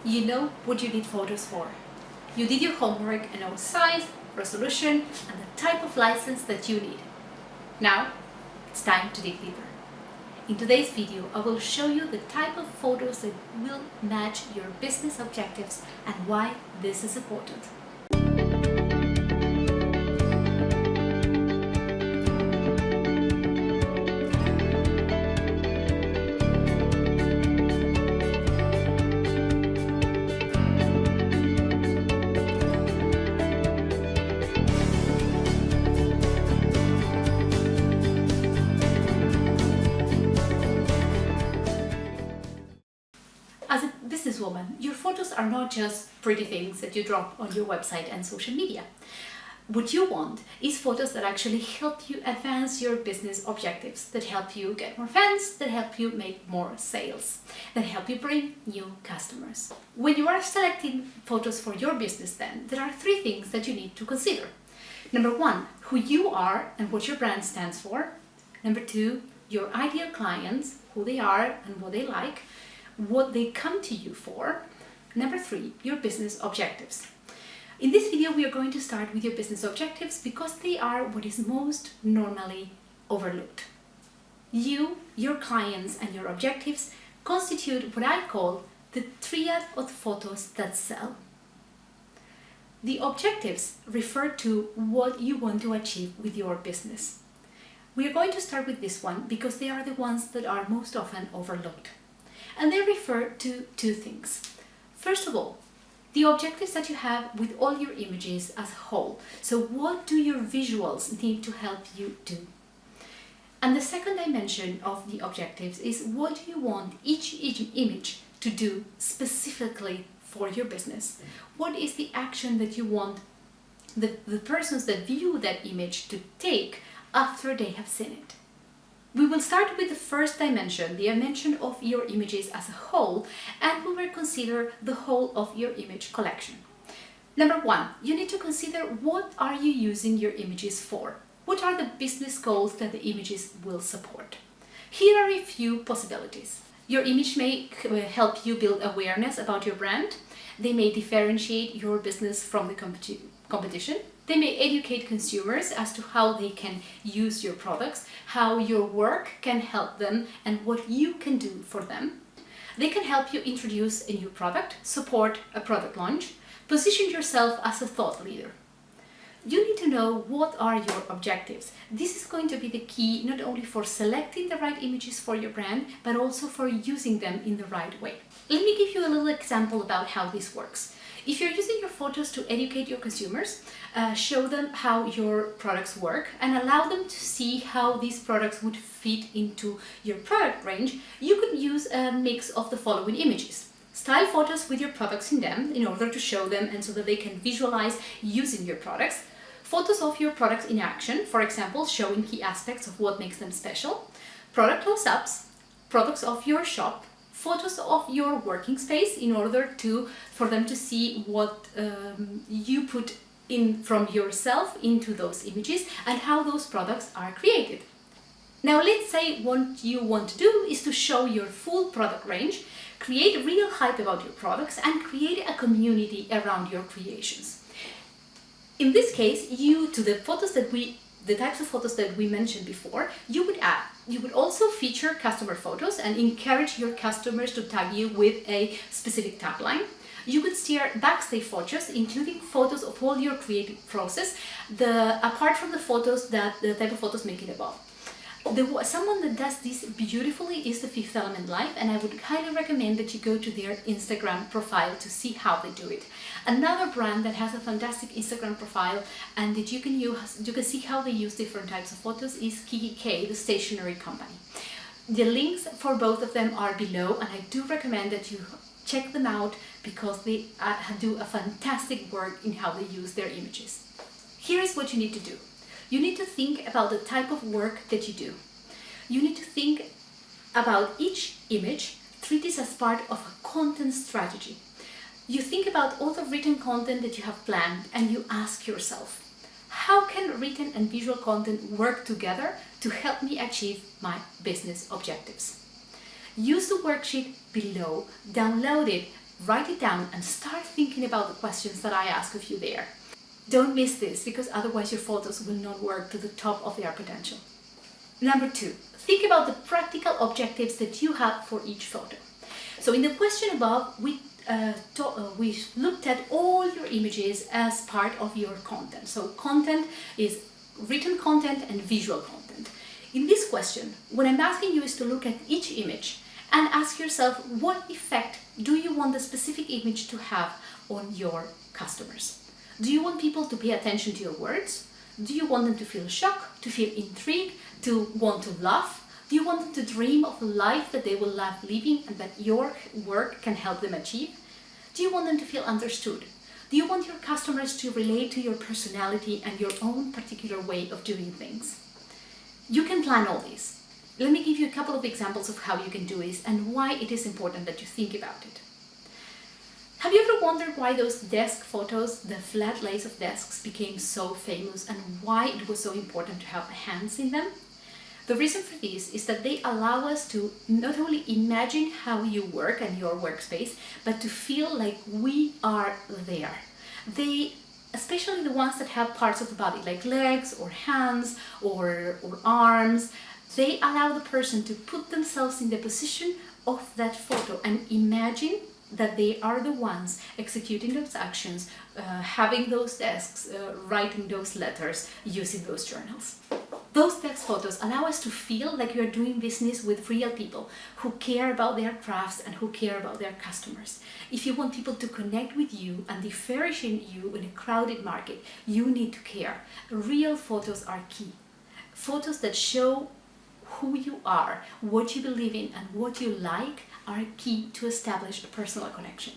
You know what you need photos for. You did your homework and know size, resolution, and the type of license that you need. Now, it's time to dig deeper. In today's video, I will show you the type of photos that will match your business objectives and why this is important. As a businesswoman, your photos are not just pretty things that you drop on your website and social media. What you want is photos that actually help you advance your business objectives, that help you get more fans, that help you make more sales, that help you bring new customers. When you are selecting photos for your business, then there are three things that you need to consider. Number one, who you are and what your brand stands for. Number two, your ideal clients, who they are and what they like, what they come to you for. Number three, your business objectives. In this video, we are going to start with your business objectives because they are what is most normally overlooked. You, your clients, and your objectives constitute what I call the triad of photos that sell. The objectives refer to what you want to achieve with your business. We are going to start with this one because they are the ones that are most often overlooked. And they refer to two things. First of all, the objectives that you have with all your images as a whole. So what do your visuals need to help you do? And the second dimension of the objectives is what do you want each image to do specifically for your business? What is the action that you want the persons that view that image to take after they have seen it? We will start with the first dimension, the dimension of your images as a whole, and we will consider the whole of your image collection. Number one, you need to consider what are you using your images for? What are the business goals that the images will support? Here are a few possibilities. Your image may help you build awareness about your brand. They may differentiate your business from the competition. They may educate consumers as to how they can use your products, how your work can help them, and what you can do for them. They can help you introduce a new product, support a product launch, position yourself as a thought leader. You need to know what are your objectives. This is going to be the key not only for selecting the right images for your brand, but also for using them in the right way. Let me give you a little example about how this works. If you're using your photos to educate your consumers, show them how your products work and allow them to see how these products would fit into your product range, you could use a mix of the following images. Style photos with your products in them in order to show them and so that they can visualize using your products. Photos of your products in action, for example, showing key aspects of what makes them special. Product close-ups, products of your shop, photos of your working space in order for them to see what you put in from yourself into those images and how those products are created. Now let's say what you want to do is to show your full product range, create real hype about your products, and create a community around your creations. In this case, to the types of photos that we mentioned before, you would also feature customer photos and encourage your customers to tag you with a specific tagline. You could steer backstage photos, including photos of all your creative process, apart from the type of photos mentioned above. Someone that does this beautifully is the Fifth Element Live, and I would highly recommend that you go to their Instagram profile to see how they do it. Another brand that has a fantastic Instagram profile and that you can see how they use different types of photos is kikki.K, the stationery company. The links for both of them are below, and I do recommend that you check them out because they do a fantastic work in how they use their images. Here is what you need to do. You need to think about the type of work that you do. You need to think about each image, treat this as part of a content strategy. You think about all the written content that you have planned and you ask yourself, how can written and visual content work together to help me achieve my business objectives? Use the worksheet below, download it, Write it down and start thinking about the questions that I ask of you there. Don't miss this, because otherwise your photos will not work to the top of their potential. Number 2, think about the practical objectives that you have for each photo. So in the question above, we looked at all your images as part of your content. So content is written content and visual content. In this question, what I'm asking you is to look at each image and ask yourself, what effect do you want the specific image to have on your customers? Do you want people to pay attention to your words? Do you want them to feel shocked, to feel intrigued, to want to laugh? Do you want them to dream of a life that they will love living and that your work can help them achieve? Do you want them to feel understood? Do you want your customers to relate to your personality and your own particular way of doing things? You can plan all this. Let me give you a couple of examples of how you can do this and why it is important that you think about it. Have you ever wondered why those desk photos, the flat lays of desks, became so famous and why it was so important to have hands in them? The reason for this is that they allow us to not only imagine how you work and your workspace, but to feel like we are there. They, especially the ones that have parts of the body like legs or hands or arms, they allow the person to put themselves in the position of that photo and imagine that they are the ones executing those actions, having those desks, writing those letters, using those journals. Those text photos allow us to feel like we are doing business with real people who care about their crafts and who care about their customers. If you want people to connect with you and differentiate you in a crowded market, you need to care. Real photos are key. Photos that show who you are, what you believe in, and what you like are key to establish a personal connection.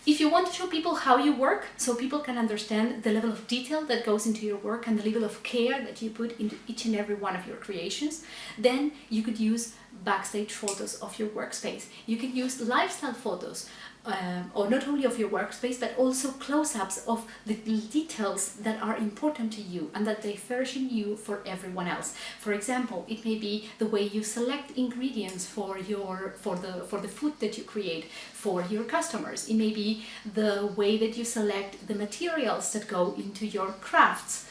If you want to show people how you work, so people can understand the level of detail that goes into your work and the level of care that you put into each and every one of your creations, then you could use backstage photos of your workspace. You can use lifestyle photos, or not only of your workspace, but also close-ups of the details that are important to you and that differentiate you for everyone else. For example, it may be the way you select ingredients for the food that you create for your customers. It may be the way that you select the materials that go into your crafts.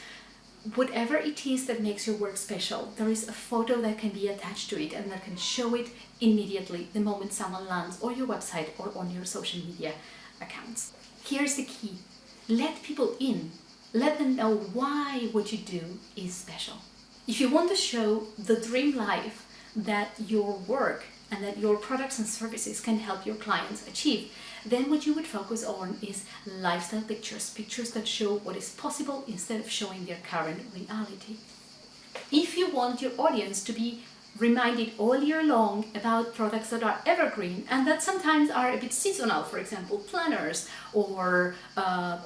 Whatever it is that makes your work special, there is a photo that can be attached to it and that can show it immediately the moment someone lands on your website or on your social media accounts. Here's the key. Let people in. Let them know why what you do is special. If you want to show the dream life that your work and that your products and services can help your clients achieve, then what you would focus on is lifestyle pictures, pictures that show what is possible instead of showing their current reality. If you want your audience to be reminded all year long about products that are evergreen and that sometimes are a bit seasonal, for example, planners or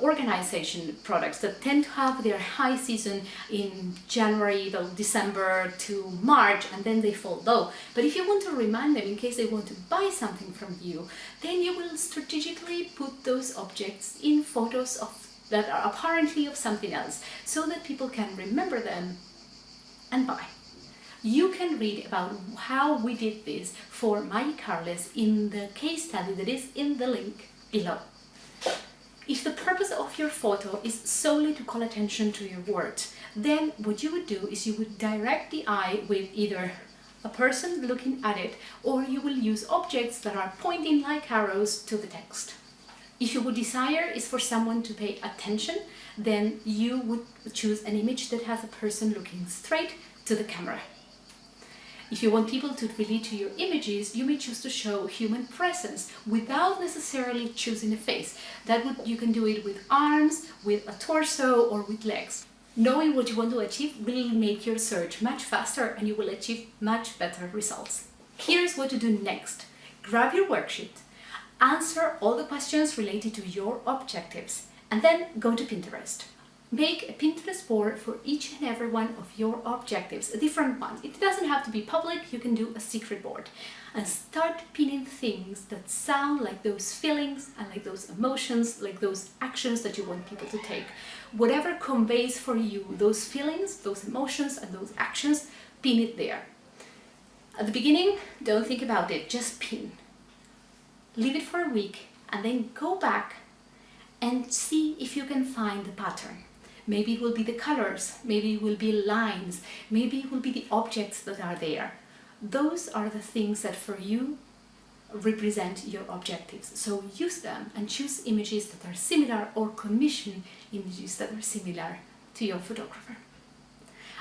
organization products that tend to have their high season in January, December to March, and then they fall low. But if you want to remind them in case they want to buy something from you, then you will strategically put those objects in photos that are apparently of something else so that people can remember them and buy. You can read about how we did this for Maggie Carles in the case study that is in the link below. If the purpose of your photo is solely to call attention to your words, then what you would do is you would direct the eye with either a person looking at it, or you will use objects that are pointing like arrows to the text. If your desire is for someone to pay attention, then you would choose an image that has a person looking straight to the camera. If you want people to relate to your images, you may choose to show human presence without necessarily choosing a face. You can do it with arms, with a torso, or with legs. Knowing what you want to achieve will make your search much faster and you will achieve much better results. Here's what to do next. Grab your worksheet, answer all the questions related to your objectives, and then go to Pinterest. Make a Pinterest board for each and every one of your objectives, a different one. It doesn't have to be public, you can do a secret board. And start pinning things that sound like those feelings and like those emotions, like those actions that you want people to take. Whatever conveys for you those feelings, those emotions, and those actions, pin it there. At the beginning, don't think about it, just pin. Leave it for a week and then go back and see if you can find the pattern. Maybe it will be the colors, maybe it will be lines, maybe it will be the objects that are there. Those are the things that for you represent your objectives. So use them and choose images that are similar, or commission images that are similar to your photographer.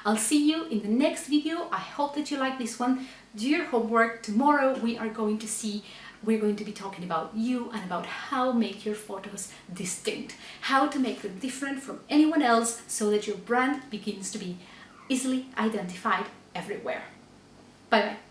I'll see you in the next video. I hope that you like this one. Do your homework. Tomorrow we're going to be talking about you and about how to make your photos distinct, how to make them different from anyone else so that your brand begins to be easily identified everywhere. Bye bye.